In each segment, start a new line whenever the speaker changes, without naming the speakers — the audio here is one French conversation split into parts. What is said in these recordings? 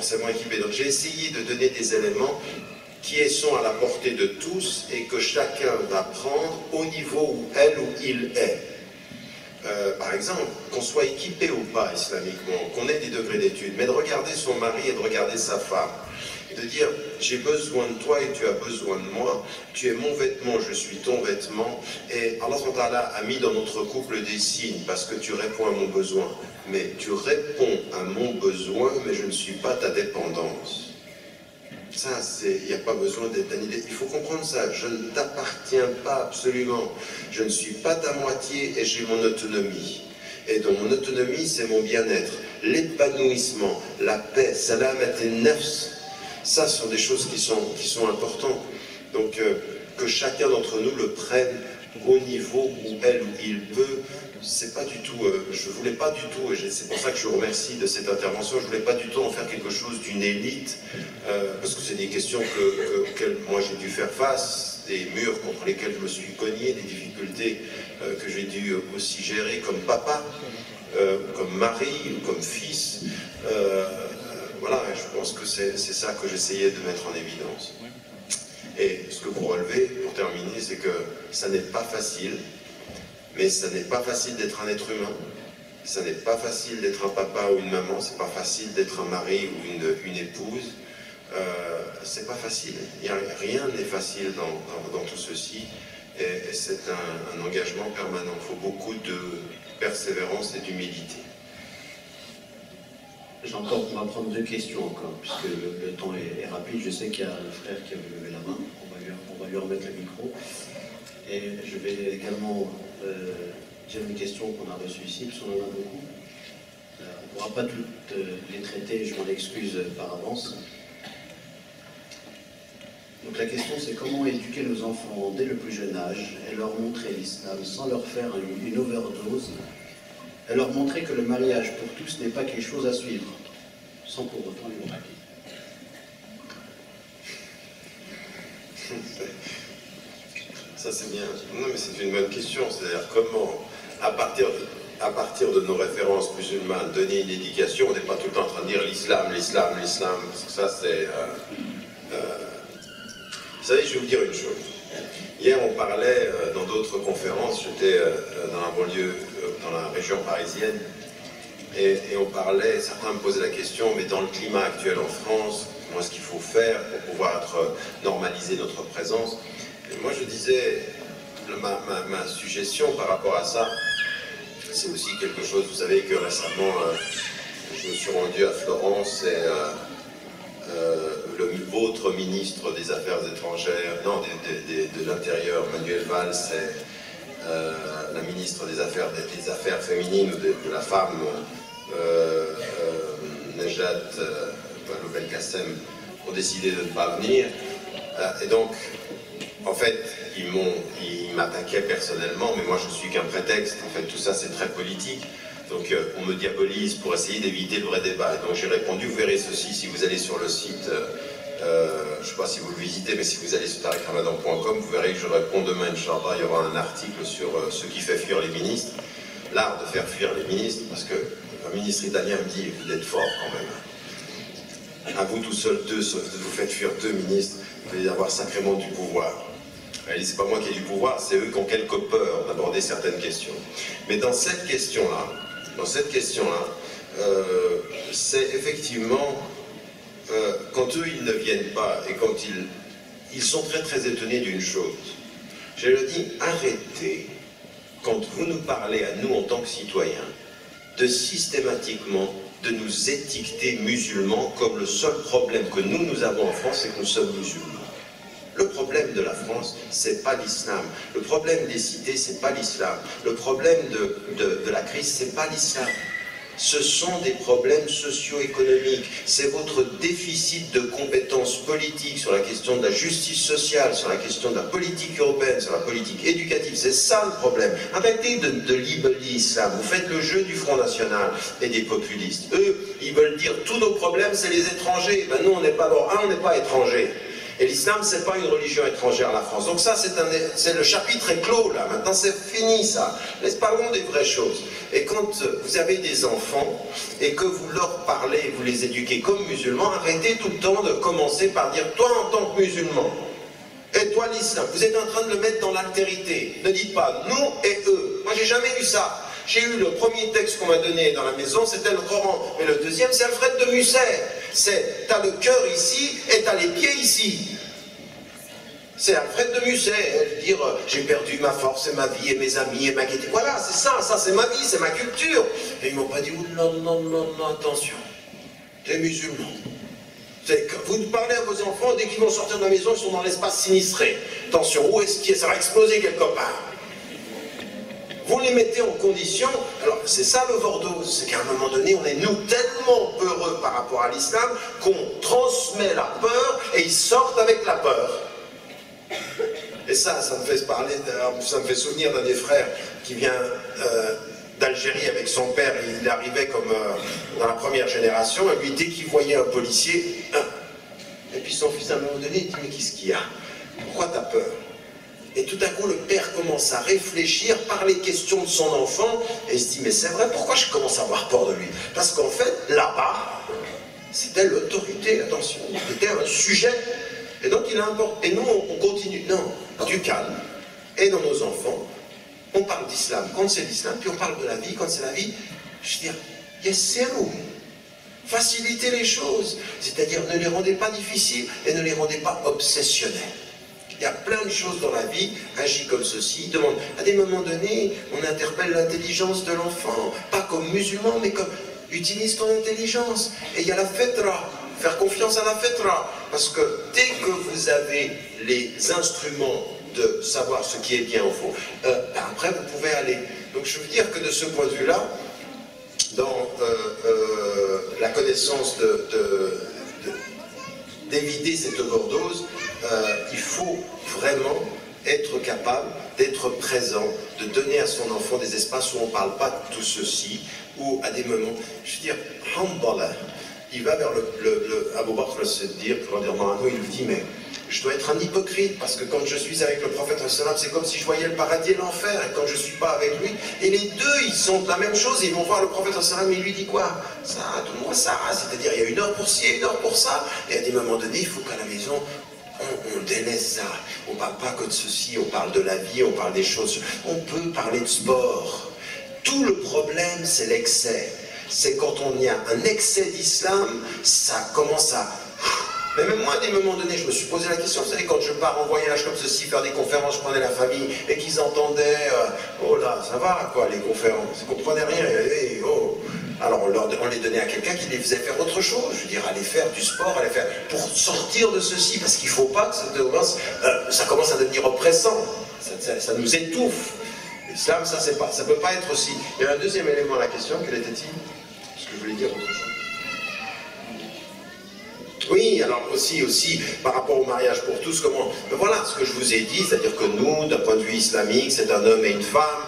forcément équipé. Donc j'ai essayé de donner des éléments qui sont à la portée de tous et que chacun va prendre au niveau où elle ou il est. Par exemple, qu'on soit équipé ou pas islamiquement, qu'on ait des degrés d'études, mais de regarder son mari et de regarder sa femme, de dire j'ai besoin de toi et tu as besoin de moi, tu es mon vêtement, je suis ton vêtement, et Allah SWT a mis dans notre couple des signes parce que tu réponds à mon besoin, mais tu réponds à mon besoin, mais je ne suis pas ta dépendance. Ça, il n'y a pas besoin d'être un idée. Il faut comprendre ça. Je ne t'appartiens pas absolument. Je ne suis pas ta moitié et j'ai mon autonomie. Et dans mon autonomie, c'est mon bien-être, l'épanouissement, la paix, salam at-nafs. Ça, ce sont des choses qui sont importantes. Donc, que chacun d'entre nous le prenne au niveau où elle ou il peut. C'est pas du tout, je voulais pas du tout, et c'est pour ça que je vous remercie de cette intervention, je voulais pas du tout en faire quelque chose d'une élite, parce que c'est des questions auxquelles moi j'ai dû faire face, des murs contre lesquels je me suis cogné, des difficultés que j'ai dû aussi gérer comme papa, comme mari ou comme fils. Voilà, et je pense que c'est ça que j'essayais de mettre en évidence. Et ce que vous relevez, pour terminer, c'est que ça n'est pas facile. Mais ça n'est pas facile d'être un être humain, ça n'est pas facile d'être un papa ou une maman, c'est pas facile d'être un mari ou une épouse, c'est pas facile, rien n'est facile dans tout ceci, et c'est un engagement permanent, il faut beaucoup de persévérance et d'humilité.
On va prendre deux questions encore, puisque le temps est rapide, je sais qu'il y a un frère qui a levé la main, on va lui remettre le micro. Et je vais également dire une question qu'on a reçue ici, parce qu'on en a beaucoup. On ne pourra pas toutes les traiter, je m'en excuse par avance. Donc la question c'est comment éduquer nos enfants dès le plus jeune âge et leur montrer l'islam sans leur faire une overdose et leur montrer que le mariage pour tous n'est pas quelque chose à suivre, sans pour autant les braquer.
Ça c'est bien. Non mais c'est une bonne question, c'est-à-dire comment, à partir de nos références musulmanes, donner une éducation, on n'est pas tout le temps en train de dire l'islam, l'islam, l'islam, parce que ça c'est... Vous savez, je vais vous dire une chose. Hier on parlait dans d'autres conférences, j'étais dans la banlieue, dans la région parisienne, et on parlait, certains me posaient la question, mais dans le climat actuel en France, comment est-ce qu'il faut faire pour pouvoir normaliser notre présence? Et moi je disais, ma suggestion par rapport à ça, c'est aussi quelque chose, vous savez que récemment, je me suis rendu à Florence et votre ministre des Affaires étrangères, non, de l'Intérieur, Manuel Valls, et la ministre des Affaires féminines, de la femme, Nejat Belkacem, ont décidé de ne pas venir. Et donc, en fait, ils m'attaquaient personnellement, mais moi je suis qu'un prétexte. En fait, tout ça c'est très politique. Donc on me diabolise pour essayer d'éviter le vrai débat. Et donc j'ai répondu, vous verrez ceci si vous allez sur le site, je ne sais pas si vous le visitez, mais si vous allez sur tarikramadan.com, vous verrez que je réponds demain, Inch'Allah, il y aura un article sur ce qui fait fuir les ministres, l'art de faire fuir les ministres, parce que un ministre italien me dit, vous êtes fort quand même. À vous tout seul, vous faites fuir 2 ministres, vous allez avoir sacrément du pouvoir. C'est pas moi qui ai du pouvoir, c'est eux qui ont quelque peur d'aborder certaines questions. Mais dans cette question-là, c'est effectivement, quand eux ils ne viennent pas et quand ils sont très très étonnés d'une chose. Je leur dis, arrêtez, quand vous nous parlez à nous en tant que citoyens, de systématiquement de nous étiqueter musulmans comme le seul problème que nous avons en France, c'est que nous sommes musulmans. Le problème de la France, c'est pas l'islam. Le problème des cités, c'est pas l'islam. Le problème de la crise, c'est pas l'islam. Ce sont des problèmes socio-économiques. C'est votre déficit de compétences politiques sur la question de la justice sociale, sur la question de la politique européenne, sur la politique éducative. C'est ça le problème. Arrêtez de libeller l'islam. Vous faites le jeu du Front National et des populistes. Eux, ils veulent dire tous nos problèmes, c'est les étrangers. Ben nous, on n'est pas étrangers. Et l'islam, c'est pas une religion étrangère à la France. Donc ça, c'est le chapitre est clos là. Maintenant, c'est fini ça. Mais parlons des vraies choses. Et quand vous avez des enfants et que vous leur parlez, vous les éduquez comme musulmans, arrêtez tout le temps de commencer par dire toi en tant que musulman. Et toi l'islam, vous êtes en train de le mettre dans l'altérité. Ne dites pas nous et eux. Moi j'ai jamais eu ça. J'ai eu le premier texte qu'on m'a donné dans la maison, c'était le Coran. Mais le deuxième, c'est Alfred de Musset. C'est t'as le cœur ici et t'as les pieds ici. C'est Alfred de Musset. Dire j'ai perdu ma force et ma vie et mes amis et ma gaieté. Voilà, c'est ça c'est ma vie, c'est ma culture. Et ils m'ont pas dit non, non, non, non, attention. T'es musulman. Vous parlez à vos enfants, dès qu'ils vont sortir de la maison, ils sont dans l'espace sinistré. Attention, où est-ce que ça va exploser quelque part? Vous les mettez en condition, alors c'est ça l'overdose, c'est qu'à un moment donné, on est nous tellement peureux par rapport à l'islam qu'on transmet la peur et ils sortent avec la peur. Et ça me fait parler, ça me fait souvenir d'un des frères qui vient d'Algérie avec son père, il arrivait comme dans la première génération, et lui dès qu'il voyait un policier, et puis son fils à un moment donné, il dit mais qu'est-ce qu'il y a? Pourquoi t'as peur? Et tout à coup, le père commence à réfléchir par les questions de son enfant, et il se dit, mais c'est vrai, pourquoi je commence à avoir peur de lui? Parce qu'en fait, là-bas, c'était l'autorité, attention, c'était un sujet. Et donc, il importe. Et nous, on continue. Non, du calme. Et dans nos enfants, on parle d'islam quand c'est l'islam, puis on parle de la vie quand c'est la vie. Je veux dire, yessérou. Facilitez les choses. C'est-à-dire, ne les rendez pas difficiles et ne les rendez pas obsessionnels. Il y a plein de choses dans la vie, agis comme ceci, demande. À des moments donnés, on interpelle l'intelligence de l'enfant, pas comme musulman, mais comme utilise ton intelligence. Et il y a la fetra, faire confiance à la fetra. Parce que dès que vous avez les instruments de savoir ce qui est bien ou faux, après vous pouvez aller. Donc je veux dire que de ce point de vue-là, dans la connaissance d'éviter cette overdose, il faut vraiment être capable d'être présent, de donner à son enfant des espaces où on ne parle pas de tout ceci, ou à des moments, je veux dire, Hamdallah, il va vers Abu Bakr al-Siddiq, il lui dit, mais je dois être un hypocrite, parce que quand je suis avec le prophète, c'est comme si je voyais le paradis et l'enfer, et quand je ne suis pas avec lui, et les deux, ils sont la même chose, ils vont voir le prophète, et il lui dit quoi? Sarah, donne-moi Sarah, c'est-à-dire il y a une heure pour ci, une heure pour ça, et à des moments donnés, il faut qu'à la maison, on délaisse ça, on ne parle pas que de ceci, on parle de la vie, on parle des choses, on peut parler de sport. Tout le problème, c'est l'excès. C'est quand on y a un excès d'islam, ça commence à... Mais même moi, à des moments donnés, je me suis posé la question, vous savez, quand je pars en voyage comme ceci, faire des conférences, je prenais la famille, et qu'ils entendaient, oh là, ça va quoi, les conférences, ils ne comprenaient rien, et, oh. Alors on les donnait à quelqu'un qui les faisait faire autre chose, je veux dire, aller faire du sport, aller faire, pour sortir de ceci, parce qu'il ne faut pas que ça commence à devenir oppressant, ça nous étouffe. L'islam, ça peut pas être aussi. Il y a un deuxième élément à la question, quel était-il? Ce que je voulais dire autre chose. Oui, alors aussi, par rapport au mariage pour tous, comment... Ben voilà, ce que je vous ai dit, c'est-à-dire que nous, d'un point de vue islamique, c'est un homme et une femme.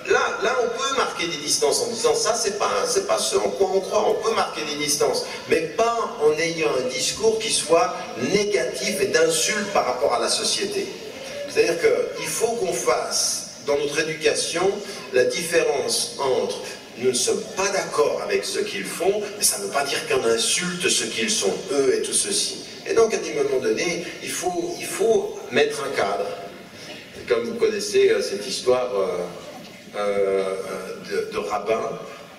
Là, on peut marquer des distances en disant ça, c'est pas ce en quoi on croit, on peut marquer des distances, mais pas en ayant un discours qui soit négatif et d'insulte par rapport à la société. C'est-à-dire qu'il faut qu'on fasse, dans notre éducation, la différence entre nous ne sommes pas d'accord avec ce qu'ils font, mais ça ne veut pas dire qu'on insulte ce qu'ils sont, eux et tout ceci. Et donc, à des moments donnés, il faut mettre un cadre. Et comme vous connaissez cette histoire de rabbin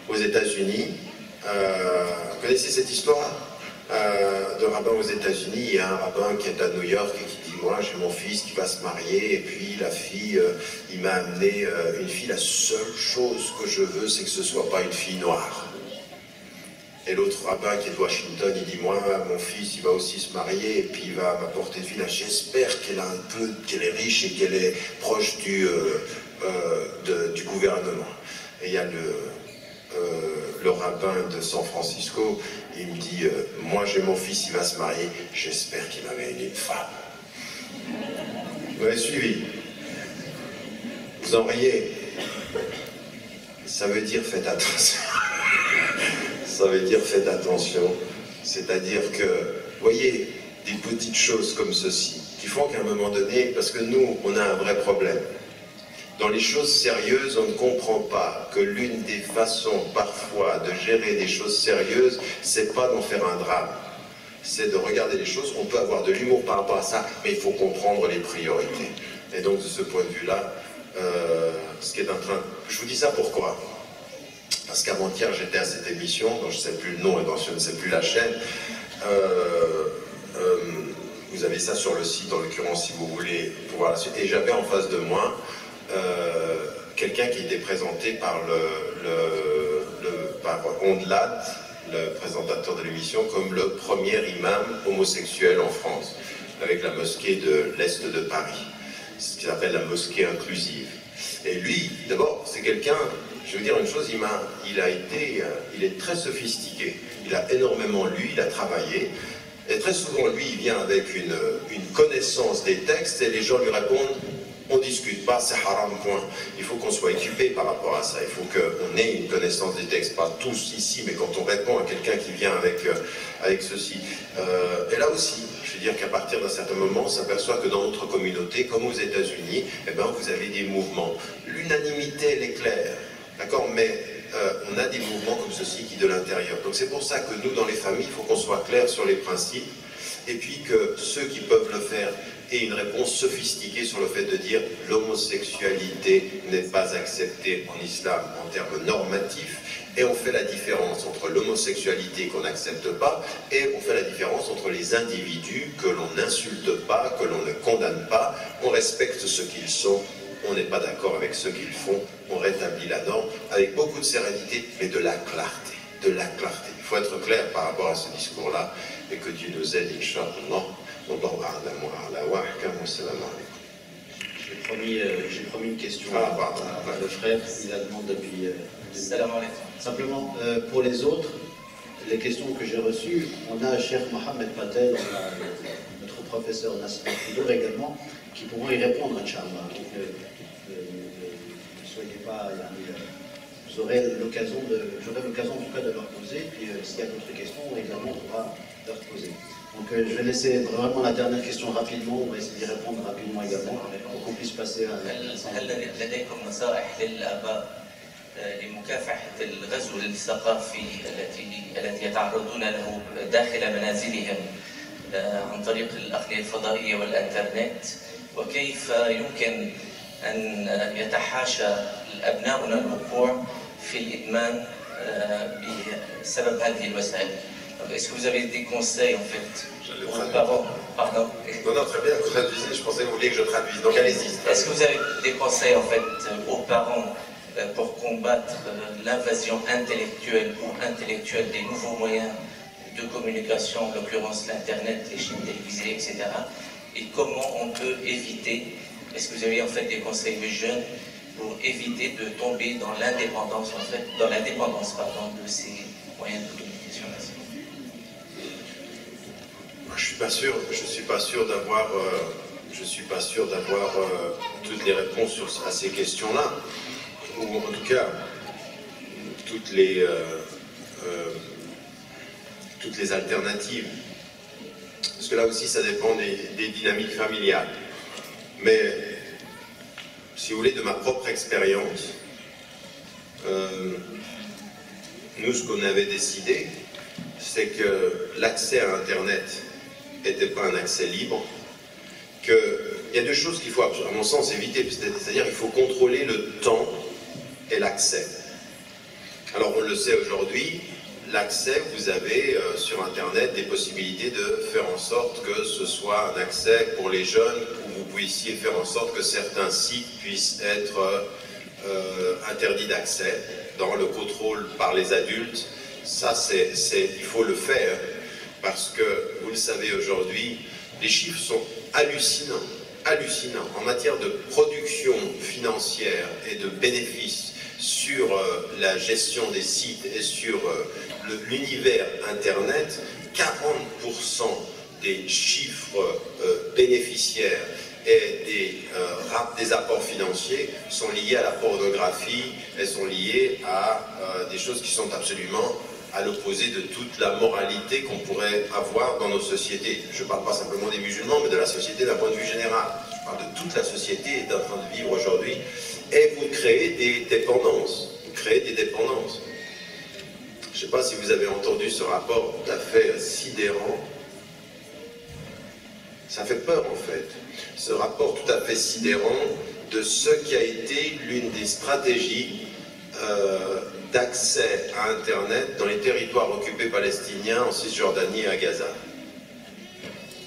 aux États-Unis, vous connaissez cette histoire de rabbin aux États-Unis? Il y a un rabbin qui est à New York et qui dit, moi j'ai mon fils qui va se marier, et puis la fille, il m'a amené une fille, la seule chose que je veux, c'est que ce ne soit pas une fille noire. Et l'autre rabbin qui est de Washington, il dit, moi mon fils il va aussi se marier, et puis il va m'apporter une fille, là j'espère qu'elle est riche et qu'elle est proche du gouvernement. Et il y a le rabbin de San Francisco, il me dit, moi j'ai mon fils, il va se marier, j'espère qu'il m'amène une femme. Vous m'avez suivi? Vous en riez? Ça veut dire faites attention. Ça veut dire faites attention. C'est-à-dire que, vous voyez, des petites choses comme ceci, qui font qu'à un moment donné, parce que nous, on a un vrai problème. Dans les choses sérieuses, on ne comprend pas que l'une des façons parfois de gérer des choses sérieuses, c'est pas d'en faire un drame. C'est de regarder les choses, on peut avoir de l'humour par rapport à ça, mais il faut comprendre les priorités. Et donc de ce point de vue-là, ce qui est en train... Je vous dis ça pourquoi? Parce qu'avant-hier, j'étais à cette émission, dont je ne sais plus le nom et dont je ne sais plus la chaîne. Vous avez ça sur le site, en l'occurrence, si vous voulez pouvoir la suite. Et j'avais en face de moi quelqu'un qui était présenté par par Ondelat, le présentateur de l'émission, comme le premier imam homosexuel en France, avec la mosquée de l'Est de Paris, ce qu'il appelle la mosquée inclusive. Et lui, d'abord, c'est quelqu'un, je veux dire une chose, il est très sophistiqué, il a énormément lu, il a travaillé, et très souvent, lui, il vient avec une connaissance des textes, et les gens lui répondent, on ne discute pas, c'est haram, point. Il faut qu'on soit équipé par rapport à ça, il faut qu'on ait une connaissance des textes, pas tous ici, mais quand on répond à quelqu'un qui vient avec ceci. Et là aussi, je veux dire qu'à partir d'un certain moment, on s'aperçoit que dans notre communauté, comme aux États-Unis, eh ben, vous avez des mouvements. L'unanimité, elle est claire, d'accord, mais on a des mouvements comme ceci qui de l'intérieur. Donc c'est pour ça que nous, dans les familles, il faut qu'on soit clair sur les principes, et puis que ceux qui peuvent le faire aient une réponse sophistiquée sur le fait de dire l'homosexualité n'est pas acceptée en islam en termes normatifs, et on fait la différence entre l'homosexualité qu'on n'accepte pas, et on fait la différence entre les individus que l'on n'insulte pas, que l'on ne condamne pas, on respecte ce qu'ils sont, on n'est pas d'accord avec ce qu'ils font, on rétablit la norme avec beaucoup de sérénité, mais de la clarté, de la clarté. Il faut être clair par rapport à ce discours-là, et que Dieu nous aide, Inch'Allah.
J'ai promis une question à le frère, il la demande depuis... Simplement, pour les autres, les questions que j'ai reçues, on a Cheikh Mohamed Patel, on a notre professeur Nasser Fidour également, qui pourront y répondre, Inch'Allah. Donc, ne soyez pas... J'aurai l'occasion en tout cas de leur poser, puis s'il y a d'autres questions, évidemment, on pourra leur poser. Donc je vais laisser vraiment la dernière question rapidement, on va essayer d'y répondre rapidement également, pour qu'on puisse passer à...
هل لديكم نصائح للآباء لمكافحة الغزو الثقافي التي يتعرضون له داخل منازلهم عن طريق الأقنية الفضائية والإنترنت، وكيف يمكن أن يتحاشى أبناؤنا الوقوع في الإدمان بسبب هذه الوسائل؟ Est-ce que vous avez des conseils en fait aux parents? Pardon.
Non, très bien, vous traduisez, je pensais que vous vouliez que je traduise, donc allez-y.
Est-ce que vous avez des conseils en fait aux parents pour combattre l'invasion intellectuelle ou intellectuelle des nouveaux moyens de communication, en l'occurrence l'Internet, les chaînes télévisées, etc. Et comment on peut éviter, est-ce que vous avez en fait des conseils aux jeunes pour éviter de tomber dans l'indépendance en fait, dans la dépendance pardon, de ces moyens de communication?
Je suis pas sûr d'avoir toutes les réponses à ces questions-là, ou en tout cas toutes les alternatives, parce que là aussi ça dépend des dynamiques familiales. Mais si vous voulez, de ma propre expérience, nous ce qu'on avait décidé, c'est que l'accès à Internet n'était pas un accès libre, qu'il y a deux choses qu'il faut, à mon sens, éviter, c'est-à-dire qu'il faut contrôler le temps et l'accès. Alors on le sait aujourd'hui, l'accès, vous avez sur Internet des possibilités de faire en sorte que ce soit un accès pour les jeunes, où vous puissiez faire en sorte que certains sites puissent être interdits d'accès dans le contrôle par les adultes. Ça, il faut le faire, parce que, vous le savez aujourd'hui, les chiffres sont hallucinants, hallucinants en matière de production financière et de bénéfices sur la gestion des sites et sur l'univers Internet. 40% des chiffres bénéficiaires et des apports financiers sont liés à la pornographie, elles sont liées à des choses qui sont absolument à l'opposé de toute la moralité qu'on pourrait avoir dans nos sociétés. Je ne parle pas simplement des musulmans, mais de la société d'un point de vue général. Je parle de toute la société qui est en train de vivre aujourd'hui. Et vous créez des dépendances. Vous créez des dépendances. Je ne sais pas si vous avez entendu ce rapport tout à fait sidérant. Ça fait peur en fait. Ce rapport tout à fait sidérant de ce qui a été l'une des stratégies d'accès à Internet dans les territoires occupés palestiniens en Cisjordanie et à Gaza.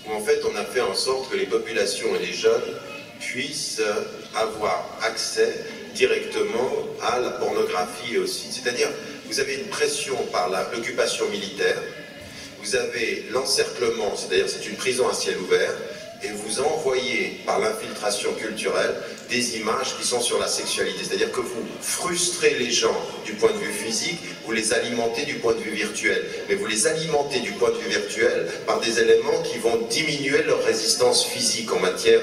Où en fait on a fait en sorte que les populations et les jeunes puissent avoir accès directement à la pornographie aussi. C'est-à-dire, vous avez une pression par l'occupation militaire, vous avez l'encerclement, c'est-à-dire c'est une prison à ciel ouvert, et vous envoyez par l'infiltration culturelle des images qui sont sur la sexualité. C'est-à-dire que vous frustrez les gens du point de vue physique, vous les alimentez du point de vue virtuel. Mais vous les alimentez du point de vue virtuel par des éléments qui vont diminuer leur résistance physique en matière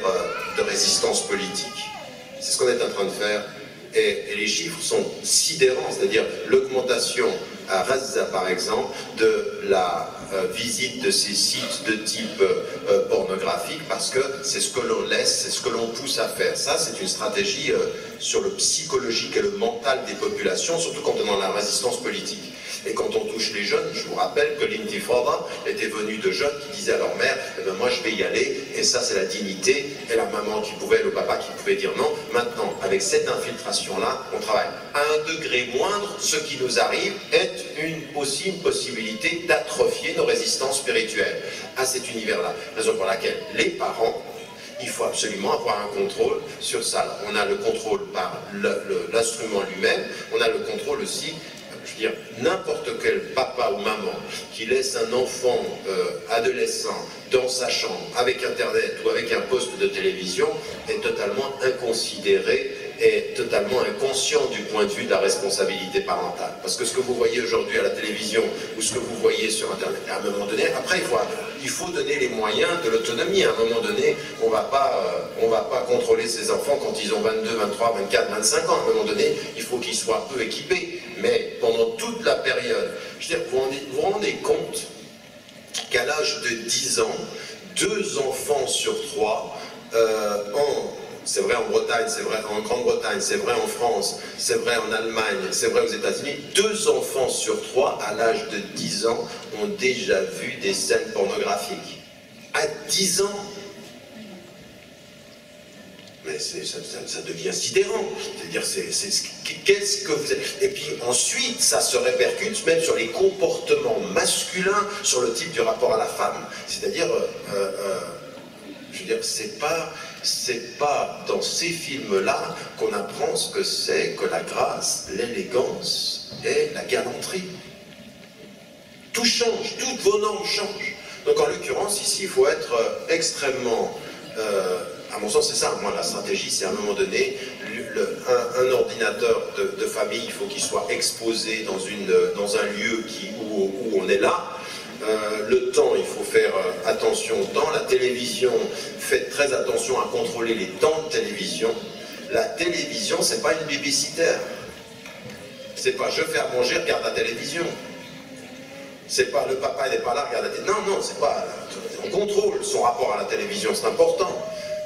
de résistance politique. C'est ce qu'on est en train de faire. Et les chiffres sont sidérants, c'est-à-dire l'augmentation à Gaza par exemple de la visite de ces sites de type pornographique, parce que c'est ce que l'on laisse, c'est ce que l'on pousse à faire. Ça, c'est une stratégie sur le psychologique et le mental des populations, surtout quand on est dans la résistance politique. Et quand on touche les jeunes, je vous rappelle que l'intifada était venue de jeunes qui disaient à leur mère, eh ben moi je vais y aller, et ça c'est la dignité, et la maman qui pouvait, le papa qui pouvait dire non. Maintenant, avec cette infiltration-là, on travaille. À un degré moindre, ce qui nous arrive est aussi une possibilité d'atrophier nos résistances spirituelles à cet univers-là. Raison pour laquelle les parents, il faut absolument avoir un contrôle sur ça. On a le contrôle par l'instrument lui-même, on a le contrôle aussi. Je veux dire, n'importe quel papa ou maman qui laisse un enfant adolescent dans sa chambre avec Internet ou avec un poste de télévision est totalement inconsidéré et totalement inconscient du point de vue de la responsabilité parentale. Parce que ce que vous voyez aujourd'hui à la télévision ou ce que vous voyez sur Internet, à un moment donné, après il faut donner les moyens de l'autonomie. À un moment donné, on va pas contrôler ces enfants quand ils ont 22, 23, 24, 25 ans. À un moment donné, il faut qu'ils soient peu équipés. Mais pendant toute la période, je veux dire, vous vous rendez compte qu'à l'âge de 10 ans, 2 enfants sur 3 c'est vrai en Bretagne, c'est vrai en Grande-Bretagne, c'est vrai en France, c'est vrai en Allemagne, c'est vrai aux États-Unis, 2 enfants sur 3 à l'âge de 10 ans ont déjà vu des scènes pornographiques. À 10 ans. Mais ça devient sidérant. C'est-à-dire, qu'est-ce que vous êtes... Et puis ensuite, ça se répercute même sur les comportements masculins, sur le type du rapport à la femme. C'est-à-dire, je veux dire, c'est pas dans ces films-là qu'on apprend ce que c'est que la grâce, l'élégance et la galanterie. Tout change, toutes vos normes changent. Donc en l'occurrence, ici, il faut être extrêmement... à mon sens, c'est ça. Moi, la stratégie, c'est à un moment donné, un ordinateur de famille, il faut qu'il soit exposé dans un lieu où on est là. Le temps, il faut faire attention au temps. La télévision, faites très attention à contrôler les temps de télévision. La télévision, c'est pas une babysitter. C'est pas je fais à manger, regarde la télévision. C'est pas le papa n'est pas là, regarde la télévision. Non, c'est pas. On contrôle son rapport à la télévision, c'est important.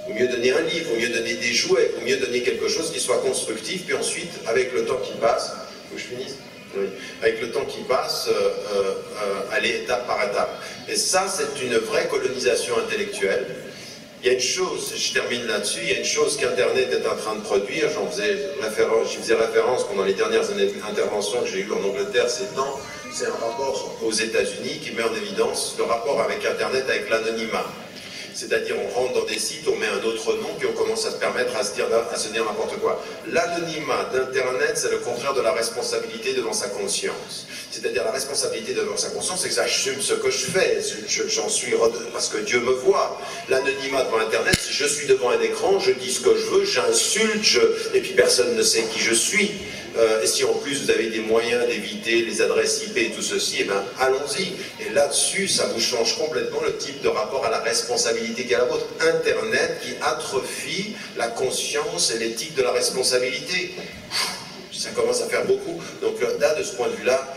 Il vaut mieux donner un livre, il vaut mieux donner des jouets, il vaut mieux donner quelque chose qui soit constructif, puis ensuite, avec le temps qui passe, faut que je finisse. Oui. Avec le temps qui passe, aller étape par étape. Et ça, c'est une vraie colonisation intellectuelle. Il y a une chose, je termine là-dessus, il y a une chose qu'Internet est en train de produire, j'y faisais référence pendant les dernières interventions que j'ai eues en Angleterre ces temps, c'est un rapport aux États-Unis qui met en évidence le rapport avec Internet, avec l'anonymat. C'est-à-dire, on rentre dans des sites, on met un autre nom, puis on commence à se permettre à se dire n'importe quoi. L'anonymat d'Internet, c'est le contraire de la responsabilité devant sa conscience. C'est-à-dire, la responsabilité devant sa conscience, c'est que j'assume ce que je fais, j'en suis parce que Dieu me voit. L'anonymat devant Internet, si je suis devant un écran, je dis ce que je veux, j'insulte, et puis personne ne sait qui je suis. Et si en plus vous avez des moyens d'éviter les adresses IP et tout ceci, eh bien allons-y. Et là-dessus, ça vous change complètement le type de rapport à la responsabilité qui est la vôtre. Internet qui atrophie la conscience et l'éthique de la responsabilité. Ça commence à faire beaucoup. Donc là, de ce point de vue-là,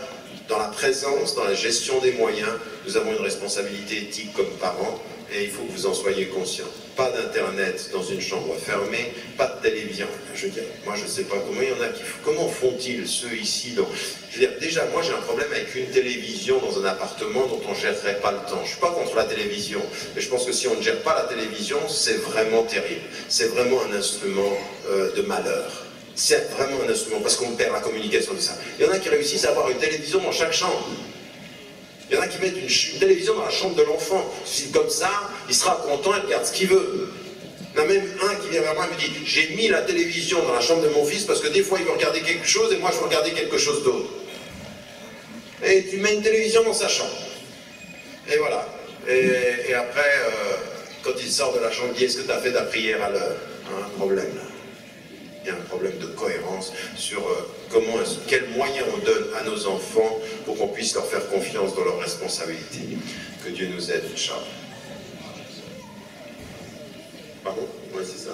Dans la présence, dans la gestion des moyens, nous avons une responsabilité éthique comme parents, et il faut que vous en soyez conscients. Pas d'internet dans une chambre fermée, pas de télévision. Je veux dire, moi je ne sais pas comment il y en a qui... Comment font-ils ceux ici donc, je veux dire, déjà moi j'ai un problème avec une télévision dans un appartement dont on ne gérerait pas le temps. Je ne suis pas contre la télévision, mais je pense que si on ne gère pas la télévision, c'est vraiment terrible. C'est vraiment un instrument de malheur. C'est vraiment un instrument parce qu'on perd la communication de ça. Il y en a qui réussissent à avoir une télévision dans chaque chambre. Il y en a qui mettent une télévision dans la chambre de l'enfant. Comme ça, il sera content, il regarde ce qu'il veut. Il y en a même un qui vient vers moi et me dit « J'ai mis la télévision dans la chambre de mon fils parce que des fois il veut regarder quelque chose et moi je veux regarder quelque chose d'autre. » Et tu mets une télévision dans sa chambre. Et voilà. Et après, quand il sort de la chambre, il dit « Est-ce que tu as fait ta prière à l'heure ?» Un problème là. Il y a un problème de cohérence sur quels moyens on donne à nos enfants pour qu'on puisse leur faire confiance dans leurs responsabilités. Que Dieu nous aide, Inch'Allah. Pardon? Oui, c'est ça.